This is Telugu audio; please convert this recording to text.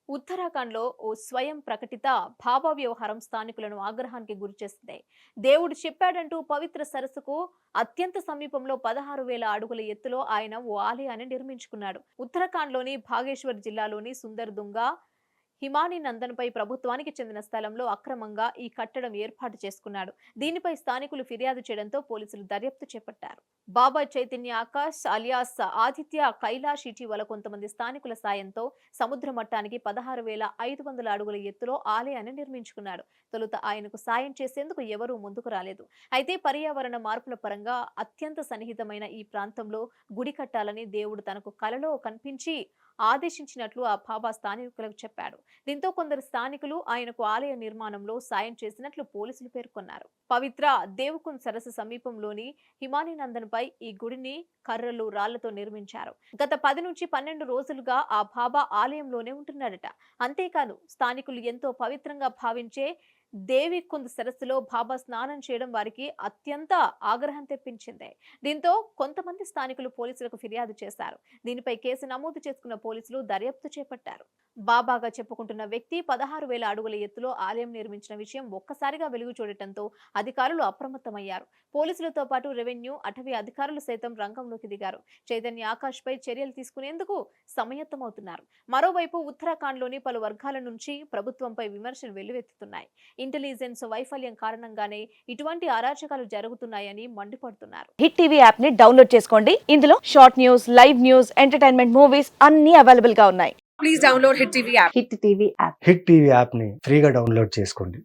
ఉత్తరాఖండ్లో ఓ స్వయం ప్రకటిత భావ వ్యవహారం స్థానికులను ఆగ్రహానికి గురిచేస్తుంది. దేవుడు చెప్పాడంటూ పవిత్ర సరస్సుకు అత్యంత సమీపంలో 16,000 అడుగుల ఎత్తులో ఆయన ఓ ఆలయాన్ని నిర్మించుకున్నాడు. ఉత్తరాఖండ్లోని భాగేశ్వర్ జిల్లాలోని సుందర్దుంగా హిమాని నందన్పై ప్రభుత్వానికి చెందిన స్థలంలో అక్రమంగా ఈ కట్టడం ఏర్పాటు చేసుకున్నాడు. దీనిపై స్థానికులు ఫిర్యాదు చేయడంతో పోలీసులు దర్యాప్తు చేపట్టారు. బాబా చైతన్య ఆకాష్ అలియాస్ ఆదిత్య కైలాష్ ఇటీవల కొంతమంది స్థానికుల సాయంతో సముద్ర మట్టానికి 16,500 అడుగుల ఎత్తులో ఆలయాన్ని నిర్మించుకున్నాడు. తొలుత ఆయనకు సాయం చేసేందుకు ఎవరూ ముందుకు రాలేదు. అయితే పర్యావరణ మార్పుల పరంగా అత్యంత సన్నిహితమైన ఈ ప్రాంతంలో గుడి కట్టాలని దేవుడు తనకు కలలో కనిపించి ఆదేశించినట్లు ఆ బాబా స్థానికులకు చెప్పాడు. దీంతో కొందరు స్థానికులు ఆయనకు ఆలయ నిర్మాణంలో సాయం చేసినట్లు పోలీసులు పేర్కొన్నారు. పవిత్ర దేవకుంద్ సరస్సు సమీపంలోని హిమానీనందన్ పై ఈ గుడిని కర్రలు రాళ్లతో నిర్మించారు. గత 10 నుంచి 12 రోజులుగా ఆ బాబా ఆలయంలోనే ఉంటున్నాడట. అంతేకాదు స్థానికులు ఎంతో పవిత్రంగా భావించే దేవికుంద్ సరస్సులో బాబా స్నానం చేయడం వారికి అత్యంత ఆగ్రహం తెప్పించింది. దీంతో కొంతమంది స్థానికులు పోలీసులకు ఫిర్యాదు చేశారు. దీనిపై కేసు నమోదు చేసుకున్న పోలీసులు దర్యాప్తు చేపట్టారు. బాబాగా చెప్పుకుంటున్న వ్యక్తి 16,000 అడుగుల ఎత్తులో ఆలయం నిర్మించిన విషయం ఒక్కసారిగా వెలుగు చూడటంతో అధికారులు అప్రమత్తమయ్యారు. పోలీసులతో పాటు రెవెన్యూ, అటవీ అధికారులు సైతం రంగంలోకి దిగారు. చైతన్య ఆకాష్ పై చర్యలు తీసుకునేందుకు సమాయత్తమవుతున్నారు. మరోవైపు ఉత్తరాఖండ్లోని పలు వర్గాల నుంచి ప్రభుత్వంపై విమర్శలు వెల్లువెత్తుతున్నాయి. ఇంటెలిజెన్స్ వైఫల్యం కారణంగానే ఇటువంటి అరాచకాలు జరుగుతున్నాయని మండిపడుతున్నారు. హిట్ టీవీ యాప్ ని డౌన్లోడ్ చేసుకోండి. ఇందులో short news, live news, entertainment movies అన్ని అవైలబుల్ గా ఉన్నాయి. Please download Hit TV app. Hit TV app. Hit TV యాప్ని ఫ్రీగా డౌన్లోడ్ చేసుకోండి.